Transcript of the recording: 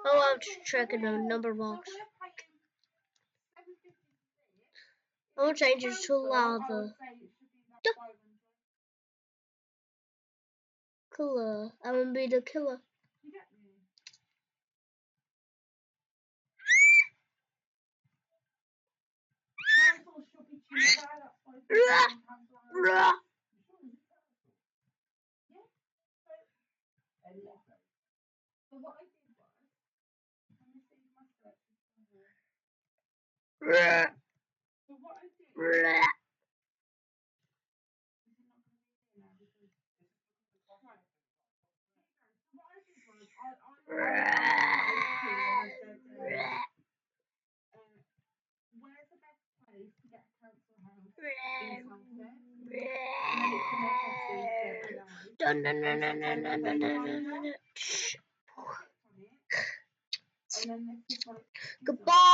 I'll have to check in the number box. I'll change it to lava. Killer. I'm gonna be the killer. Goodbye.